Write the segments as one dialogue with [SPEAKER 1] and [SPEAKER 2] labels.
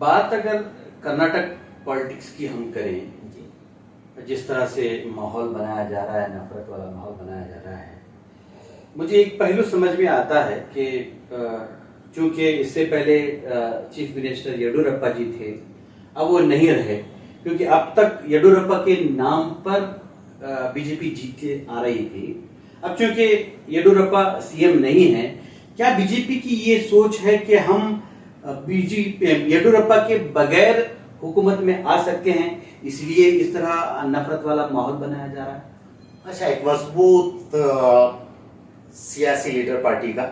[SPEAKER 1] बात अगर कर्नाटक पॉलिटिक्स की हम करें, जिस तरह से माहौल बनाया जा रहा है, नफरत वाला माहौल बनाया जा रहा है, मुझे एक पहलू समझ में आता है कि चूंकि इससे पहले चीफ मिनिस्टर येडुरप्पा जी थे, अब वो नहीं रहे, क्योंकि अब तक येडुरप्पा के नाम पर बीजेपी जीतते आ रही थी। अब चूंकि येडुरप्पा सीएम नहीं है, क्या बीजेपी की ये सोच है कि हम बीजेपी येडुरप्पा के बगैर हुकूमत में आ सकते हैं, इसलिए इस तरह नफरत वाला माहौल बनाया जा रहा है?
[SPEAKER 2] अच्छा, एक मजबूत सियासी लीडर पार्टी का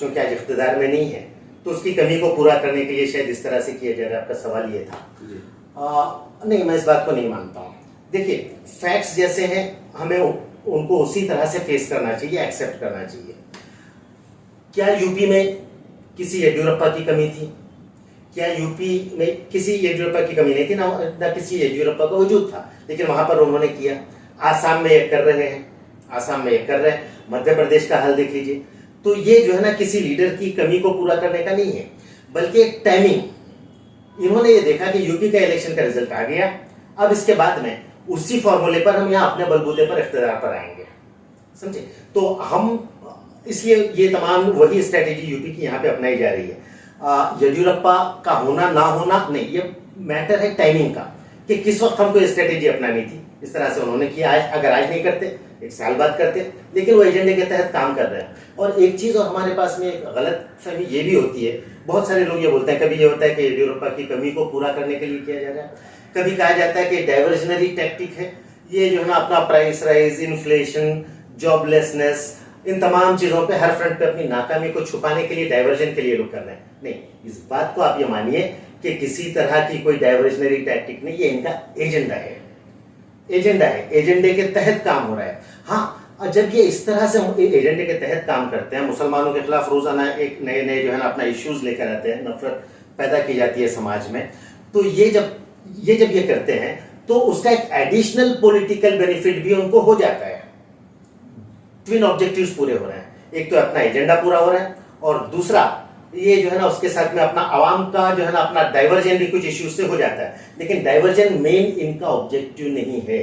[SPEAKER 2] चूंकि आज इख्तिदार में नहीं है, तो उसकी कमी को पूरा करने के लिए शायद इस तरह से किया जा रहा है। आपका सवाल ये था। नहीं, मैं इस बात को नहीं मानता हूँ। देखिए, फैक्ट्स जैसे हैं, हमें उनको उसी तरह से फेस करना चाहिए, एक्सेप्ट करना चाहिए। क्या यूपी में किसी येडियुरप्पा की कमी थी? क्या यूपी में किसी येडियुरप्पा की कमी नहीं थी? ना किसी येडियुरप्पा का वजूद था, लेकिन वहां पर उन्होंने किया। आसाम में ये कर रहे हैं, आसाम में ये कर रहे हैं, मध्य प्रदेश का हाल देख लीजिए। तो ये जो है ना, किसी लीडर की कमी को पूरा करने का नहीं है, बल्कि एक टाइमिंग। इन्होंने ये देखा कि यूपी का इलेक्शन का रिजल्ट आ गया, अब इसके बाद में उसी फॉर्मूले पर हम यहाँ अपने बलबूते पर इख्तिदार पर आएंगे, समझे? तो हम इसलिए ये तमाम वही स्ट्रेटेजी यूपी की यहाँ पे अपनाई जा रही है। येडियुरप्पा का होना ना होना नहीं, ये मैटर है टाइमिंग का, कि किस वक्त हमको ये स्ट्रेटेजी अपनानी थी। इस तरह से उन्होंने किया। आज अगर आज नहीं करते, एक साल बाद करते, लेकिन वो एजेंडे के तहत काम कर रहे हैं। और एक चीज और हमारे पास में एक गलत फहमी ये भी होती है, बहुत सारे लोग ये बोलते हैं, कभी ये होता है कि येडियुरप्पा की कमी को पूरा करने के लिए किया जा रहा है, कभी कहा जाता है कि डाइवर्जनरी टैक्टिक है, ये जो है ना अपना प्राइस राइज, इन्फ्लेशन, जॉबलेसनेस, इन तमाम चीजों पे हर फ्रंट पे अपनी नाकामी को छुपाने के लिए, डाइवर्जन के लिए लोग कर रहे हैं। नहीं, इस बात को आप ये मानिए कि किसी तरह की कोई डाइवर्जनरी टैक्टिक नहीं, ये इनका एजेंडा है, एजेंडा है, एजेंडे के तहत काम हो रहा है। हाँ, जब ये इस तरह से एजेंडे के तहत काम करते हैं, मुसलमानों के खिलाफ रोजाना एक नए नए जो है ना अपना इश्यूज लेकर आते हैं, नफरत पैदा की जाती है समाज में, तो ये जब ये करते हैं, तो उसका एक एडिशनल पॉलिटिकल बेनिफिट भी उनको हो जाता है। ट्विन ऑब्जेक्टिव्स पूरे हो रहे हैं, एक तो अपना एजेंडा पूरा हो रहा है, और दूसरा ये जो है ना उसके साथ में अपना आवाम का जो है ना अपना डाइवर्जन भी कुछ इश्यूज से हो जाता है। लेकिन डाइवर्जन मेन इनका ऑब्जेक्टिव नहीं है।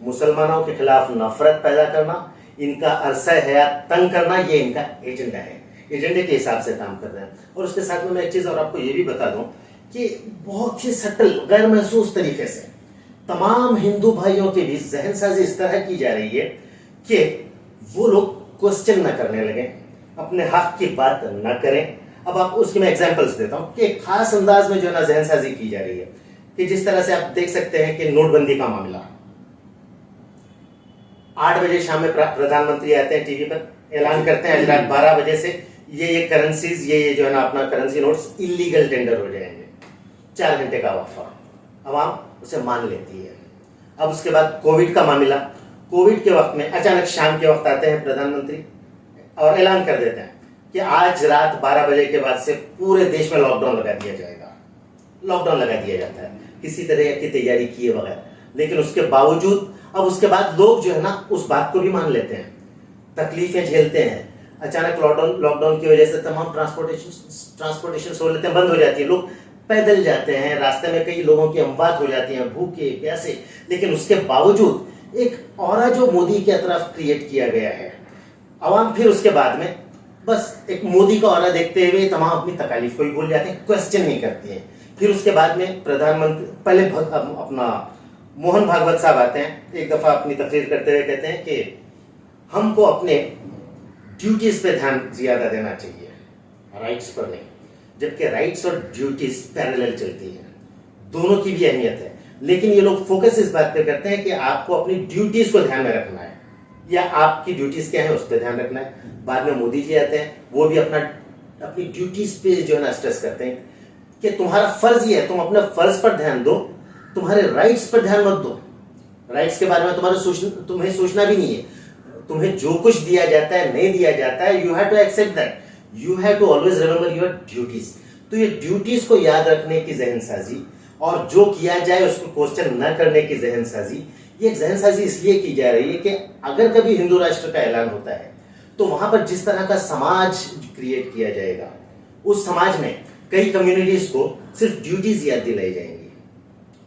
[SPEAKER 2] मुसलमानों के खिलाफ नफरत पैदा करना, इनका अरसा हयात तंग करना, ये इनका एजेंडा है, एजेंडे के हिसाब से काम कर रहे हैं। और उसके साथ में मैं एक चीज और आपको ये भी बता दूं कि बहुत ही सटल, गैर महसूस तरीके से तमाम हिंदू भाइयों के बीच जहनसाजी इस तरह की जा रही है कि वो लोग क्वेश्चन न करने लगे, अपने हक की बात न करें। अब आप उसके मैं एग्जांपल्स देता हूं कि खास अंदाज में जो ना जहनसाजी की जा रही है, कि जिस तरह से आप देख सकते हैं कि नोटबंदी का मामला, 8 बजे शाम में प्रधानमंत्री आते हैं टीवी पर, ऐलान करते हैं आज रात 12 बजे से ये करेंसीज, ये जो है ना अपना करेंसी नोट्स इलीगल टेंडर हो जाएंगे। 4 घंटे का वफा, अवाम उसे मान लेती है। अब उसके बाद कोविड का मामला, कोविड के वक्त में अचानक शाम के वक्त आते हैं प्रधानमंत्री और ऐलान कर देते हैं कि आज रात 12 बजे के बाद से पूरे देश में लॉकडाउन लगा दिया जाएगा। लॉकडाउन लगा दिया जाता है किसी तरह की तैयारी किए बगैर। लेकिन उसके बावजूद अब उसके बाद लोग जो है ना उस बात को भी मान लेते हैं, तकलीफें झेलते हैं। अचानक लॉकडाउन की वजह से तमाम ट्रांसपोर्टेशन सहूलतें बंद हो जाती है, लोग पैदल जाते हैं, रास्ते में कई लोगों की अमवात हो जाती है, भूखे प्यासे। लेकिन उसके बावजूद एक ऑरा जो मोदी के तरफ क्रिएट किया गया है, अवाम फिर उसके बाद में बस एक मोदी का ऑरा देखते हुए तमाम अपनी तकालीफ को ही भूल जाते हैं, क्वेश्चन नहीं करते हैं। फिर उसके बाद में प्रधानमंत्री पहले अपना मोहन भागवत साहब आते हैं, एक दफा अपनी तकरीर करते हुए कहते हैं कि हमको अपने ड्यूटीज पे ध्यान ज्यादा देना चाहिए, राइट्स पर नहीं। जबकि राइट्स और ड्यूटीज पैरेलल चलती है, दोनों की भी अहमियत है। लेकिन ये लोग फोकस इस बात पे करते हैं कि आपको अपनी ड्यूटीज को ध्यान में रखना है, या आपकी ड्यूटीज क्या है उस पर ध्यान रखना है। बाद में मोदी जी आते हैं, वो भी अपनी ड्यूटीज पे जो है ना स्ट्रेस करते हैं कि तुम्हारा फर्ज ये है, तुम अपने फर्ज पर ध्यान दो, तुम्हारे राइट्स पर ध्यान मत दो। राइट्स के बारे में तुम्हें सोचना भी नहीं है। तुम्हें जो कुछ दिया जाता है, नहीं दिया जाता है, you have to accept that, you have to always remember your duties. तो ये ड्यूटीज को याद रखने की जहनसाजी और जो किया जाए उसको क्वेश्चन न करने की जहनसाजी, ये जहनसाजी इसलिए की जा रही है कि अगर कभी हिंदू राष्ट्र का ऐलान होता है तो वहां पर जिस तरह का समाज क्रिएट किया जाएगा, उस समाज में कई कम्युनिटीज को सिर्फ ड्यूटीज याद दिलाई जाएंगी,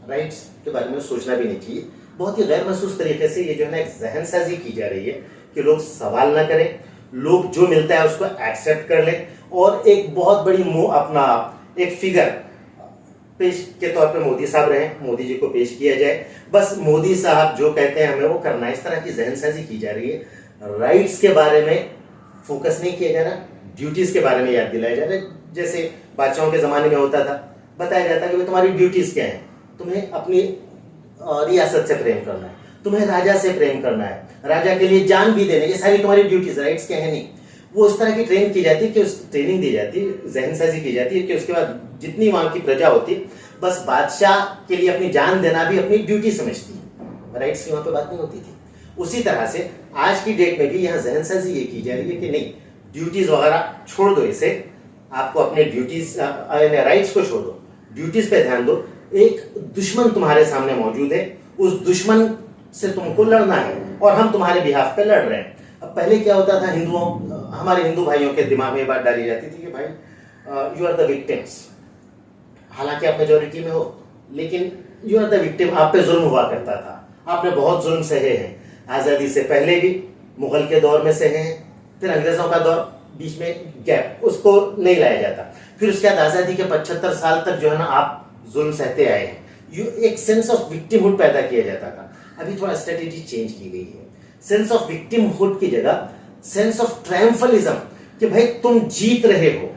[SPEAKER 2] राइट्स के बारे में सोचना भी नहीं चाहिए। बहुत ही गैर महसूस तरीके से ये जो है ना एक जहन साजी की जा रही है कि लोग सवाल ना करें, लोग जो मिलता है उसको एक्सेप्ट कर लें और एक बहुत बड़ी अपना एक फिगर पेश के तौर पे मोदी साहब रहे, मोदी जी को पेश किया जाए, बस मोदी साहब जो कहते हैं हमें वो करना है। इस तरह की जहनसाजी की जा रही है। राइट्स के बारे में फोकस नहीं किया जा रहा, ड्यूटीज के बारे में याद दिलाया जा रहा है। जैसे बादशाहों के जमाने में होता था, बताया जाता कि तुम्हारी ड्यूटीज क्या है, तुम्हें अपनी रियासत से प्रेम करना है, तुम्हें राजा से प्रेम करना है, राजा के लिए जान भी देना, ये सारी तुम्हारी ड्यूटीज, राइट्स क्या है नहीं। वो इस तरह की ट्रेनिंग की जाती है कि ट्रेनिंग दी जाती है, जहनसाजी की जाती है कि उसके बाद जितनी वहां की प्रजा होती है बस बादशाह के लिए अपनी जान देना भी अपनी ड्यूटी समझती है, राइट्स की वहां पे बात नहीं होती थी। उसी तरह से आज की डेट में भी यहाँ जहनसाजी ये की जा रही है कि नहीं, ड्यूटीज वगैरह छोड़ दो, इसे आपको अपने ड्यूटीज राइट्स को छोड़ दो, ड्यूटीज पे ध्यान दो। एक दुश्मन तुम्हारे सामने मौजूद है, उस दुश्मन से तुमको लड़ना है और हम तुम्हारे बिहाफ पे लड़ रहे हैं। अब पहले क्या होता था, हमारे हिंदू भाइयों के दिमाग में ये बात डाली जाती थी कि भाई यू आर द विक्टिम्स, हालांकि आप मेजोरिटी में हो लेकिन यू आर द विक्टिम, आप पे जुल्म हुआ करता था, आपने बहुत जुल्म सहे हैं, आजादी से पहले भी, मुगल के दौर में सहे हैं, फिर अंग्रेजों का दौर, बीच में गैप, उसको नहीं लाया जाता, फिर उसके बाद आजादी के 75 साल तक जो है ना आप जुल्म सहते आए हैं। एक सेंस ऑफ विक्टिमहुड पैदा किया जाता था। अभी थोड़ा स्ट्रेटेजी चेंज की गई है, सेंस ऑफ विक्टिमहुड की जगह सेंस ऑफ ट्रायम्फलिज्म कि भाई तुम जीत रहे हो।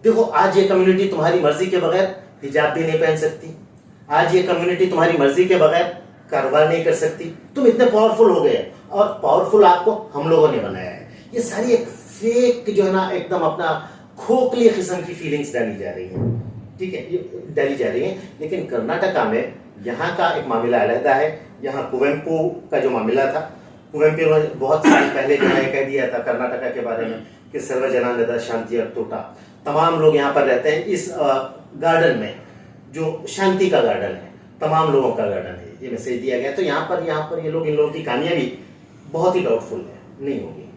[SPEAKER 2] देखो आज ये कम्युनिटी तुम्हारी मर्जी के बगैर हिजाब भी नहीं पहन सकती, आज ये कम्युनिटी तुम्हारी मर्जी के बगैर कारोबार नहीं कर सकती, तुम इतने पावरफुल हो गए और पावरफुल आपको हम लोगों ने बनाया है। ये सारी एक फेक जो है ना एकदम अपना खोखली किस्म की फीलिंग्स डाली जा रही है, ठीक है, ये डाली जा रही है। लेकिन कर्नाटका में यहाँ का एक मामला अलहदा है। यहाँ कुवेंपू का जो मामला था, कुवेंपू ने बहुत साल पहले जो है कह दिया था कर्नाटका के बारे में कि सर्वजनांगदा शांति अर्थोटा, तमाम लोग यहाँ पर रहते हैं इस गार्डन में जो शांति का गार्डन है, तमाम लोगों का गार्डन है, ये मैसेज दिया गया। तो यहाँ पर ये लोग, इन लोगों की कामयाबी बहुत ही डाउटफुल है, नहीं होगी।